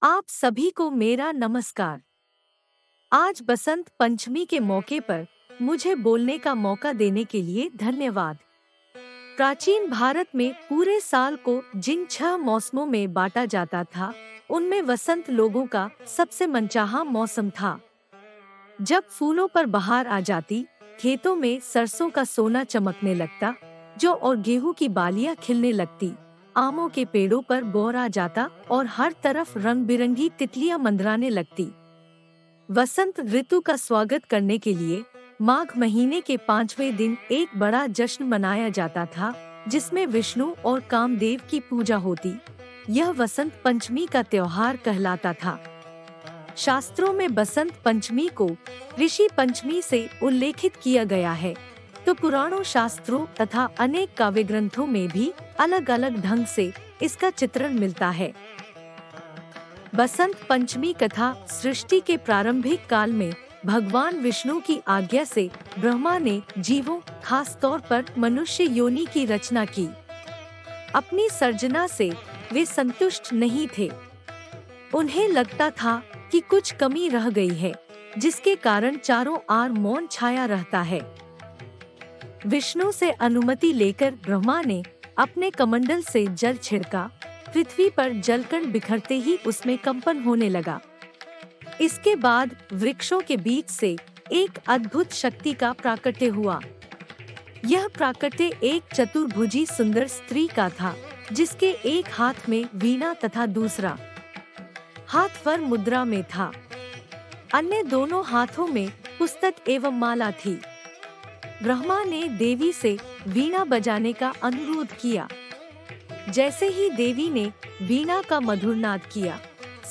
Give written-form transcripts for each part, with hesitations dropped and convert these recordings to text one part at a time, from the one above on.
आप सभी को मेरा नमस्कार। आज बसंत पंचमी के मौके पर मुझे बोलने का मौका देने के लिए धन्यवाद। प्राचीन भारत में पूरे साल को जिन 6 मौसमों में बांटा जाता था, उनमें वसंत लोगों का सबसे मनचाहा मौसम था। जब फूलों पर बहार आ जाती, खेतों में सरसों का सोना चमकने लगता, जौ और गेहूं की बालियां खिलने लगती, आमों के पेड़ों पर बौर आ जाता और हर तरफ रंग बिरंगी तितलियां मंडराने लगती। वसंत ऋतु का स्वागत करने के लिए माघ महीने के 5वें दिन एक बड़ा जश्न मनाया जाता था, जिसमें विष्णु और कामदेव की पूजा होती। यह वसंत पंचमी का त्योहार कहलाता था। शास्त्रों में बसंत पंचमी को ऋषि पंचमी से उल्लेखित किया गया है, तो पुराणों, शास्त्रों तथा अनेक काव्य ग्रंथों में भी अलग अलग ढंग से इसका चित्रण मिलता है। बसंत पंचमी कथा सृष्टि के प्रारंभिक काल में भगवान विष्णु की आज्ञा से ब्रह्मा ने जीवों, खास तौर पर मनुष्य योनि की रचना की। अपनी सर्जना से वे संतुष्ट नहीं थे। उन्हें लगता था कि कुछ कमी रह गई है, जिसके कारण चारों आर मौन छाया रहता है। विष्णु से अनुमति लेकर ब्रह्मा ने अपने कमंडल से जल छिड़का। पृथ्वी पर जलकण बिखरते ही उसमें कंपन होने लगा। इसके बाद वृक्षों के बीच से एक अद्भुत शक्ति का प्राकट्य हुआ। यह प्राकट्य एक चतुर्भुजी सुंदर स्त्री का था, जिसके एक हाथ में वीणा तथा दूसरा हाथ वर मुद्रा में था। अन्य दोनों हाथों में पुस्तक एवं माला थी। ब्रह्मा ने देवी से वीणा बजाने का अनुरोध किया। जैसे ही देवी ने वीणा का मधुर नाद किया,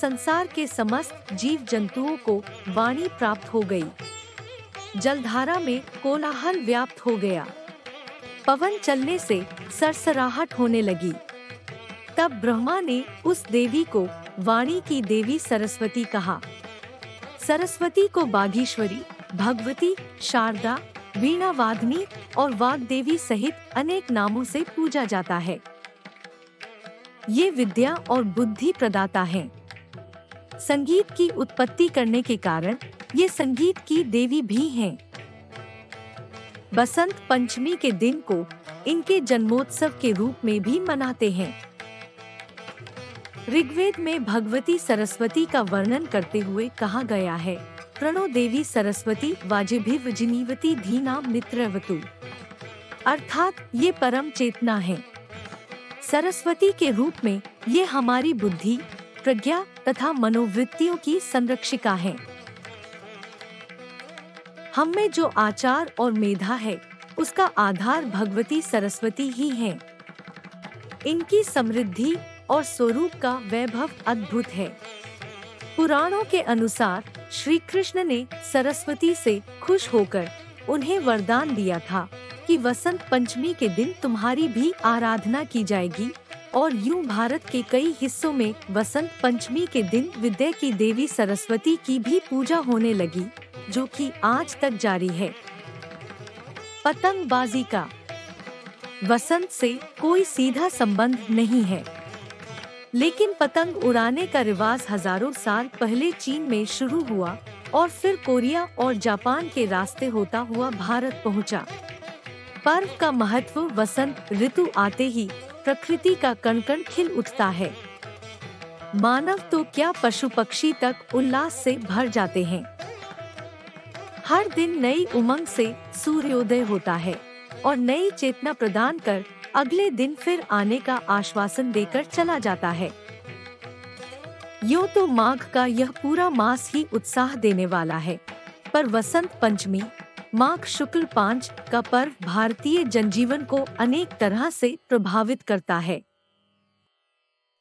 संसार के समस्त जीव जंतुओं को वाणी प्राप्त हो गई। जलधारा में कोलाहल व्याप्त हो गया। पवन चलने से सरसराहट होने लगी। तब ब्रह्मा ने उस देवी को वाणी की देवी सरस्वती कहा। सरस्वती को बागीश्वरी, भगवती, शारदा, वीणा वादनी और वाग्देवी सहित अनेक नामों से पूजा जाता है। ये विद्या और बुद्धि प्रदाता हैं। संगीत की उत्पत्ति करने के कारण ये संगीत की देवी भी हैं। बसंत पंचमी के दिन को इनके जन्मोत्सव के रूप में भी मनाते हैं। ऋग्वेद में भगवती सरस्वती का वर्णन करते हुए कहा गया है, प्रणो देवी सरस्वती वाजिभिर् जिनीवती धीनाम नित्रवतु। अर्थात ये परम चेतना है। सरस्वती के रूप में ये हमारी बुद्धि, प्रज्ञा तथा मनोवृत्तियों की संरक्षिका है। हम में जो आचार और मेधा है, उसका आधार भगवती सरस्वती ही है। इनकी समृद्धि और स्वरूप का वैभव अद्भुत है। पुराणों के अनुसार श्री कृष्ण ने सरस्वती से खुश होकर उन्हें वरदान दिया था कि वसंत पंचमी के दिन तुम्हारी भी आराधना की जाएगी, और यूं भारत के कई हिस्सों में वसंत पंचमी के दिन विद्या की देवी सरस्वती की भी पूजा होने लगी, जो कि आज तक जारी है। पतंगबाजी का वसंत से कोई सीधा संबंध नहीं है, लेकिन पतंग उड़ाने का रिवाज हजारों साल पहले चीन में शुरू हुआ और फिर कोरिया और जापान के रास्ते होता हुआ भारत पहुंचा। पर्व का महत्व वसंत ऋतु आते ही प्रकृति का कण-कण खिल उठता है। मानव तो क्या, पशु पक्षी तक उल्लास से भर जाते हैं। हर दिन नई उमंग से सूर्योदय होता है और नई चेतना प्रदान कर अगले दिन फिर आने का आश्वासन देकर चला जाता है। यूं तो माघ का यह पूरा मास ही उत्साह देने वाला है, पर वसंत पंचमी, माघ शुक्ल 5 का पर्व भारतीय जनजीवन को अनेक तरह से प्रभावित करता है।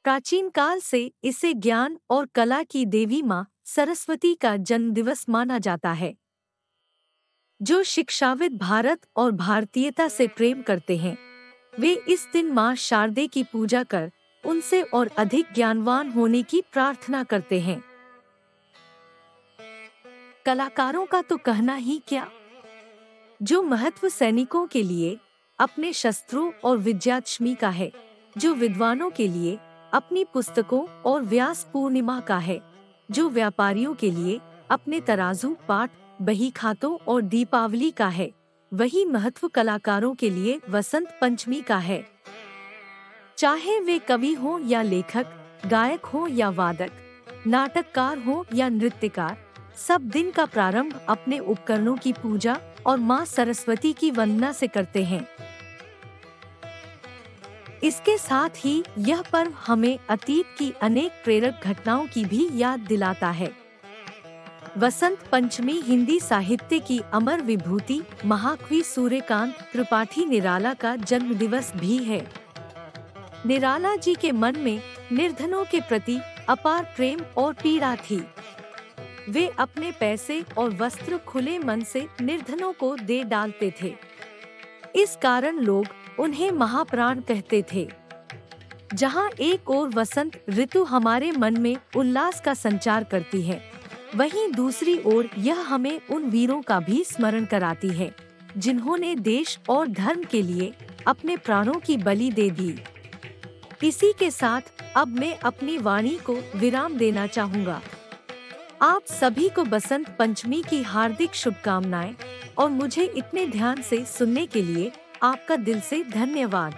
प्राचीन काल से इसे ज्ञान और कला की देवी माँ सरस्वती का जन्म दिवस माना जाता है। जो शिक्षाविद भारत और भारतीयता से प्रेम करते हैं, वे इस दिन माँ शारदे की पूजा कर उनसे और अधिक ज्ञानवान होने की प्रार्थना करते हैं। कलाकारों का तो कहना ही क्या। जो महत्व सैनिकों के लिए अपने शस्त्रों और विजयादशमी का है, जो विद्वानों के लिए अपनी पुस्तकों और व्यास पूर्णिमा का है, जो व्यापारियों के लिए अपने तराजू, पाट, बही खातों और दीपावली का है, वही महत्व कलाकारों के लिए वसंत पंचमी का है। चाहे वे कवि हो या लेखक, गायक हो या वादक, नाटककार हो या नृत्यकार, सब दिन का प्रारंभ अपने उपकरणों की पूजा और माँ सरस्वती की वंदना से करते हैं। इसके साथ ही यह पर्व हमें अतीत की अनेक प्रेरक घटनाओं की भी याद दिलाता है। वसंत पंचमी हिंदी साहित्य की अमर विभूति महाकवि सूर्यकांत त्रिपाठी निराला का जन्मदिवस भी है। निराला जी के मन में निर्धनों के प्रति अपार प्रेम और पीड़ा थी। वे अपने पैसे और वस्त्र खुले मन से निर्धनों को दे डालते थे। इस कारण लोग उन्हें महाप्राण कहते थे। जहाँ एक ओर वसंत ऋतु हमारे मन में उल्लास का संचार करती है, वहीं दूसरी ओर यह हमें उन वीरों का भी स्मरण कराती है, जिन्होंने देश और धर्म के लिए अपने प्राणों की बलि दे दी। इसी के साथ अब मैं अपनी वाणी को विराम देना चाहूँगा। आप सभी को बसंत पंचमी की हार्दिक शुभकामनाएं और मुझे इतने ध्यान से सुनने के लिए आपका दिल से धन्यवाद।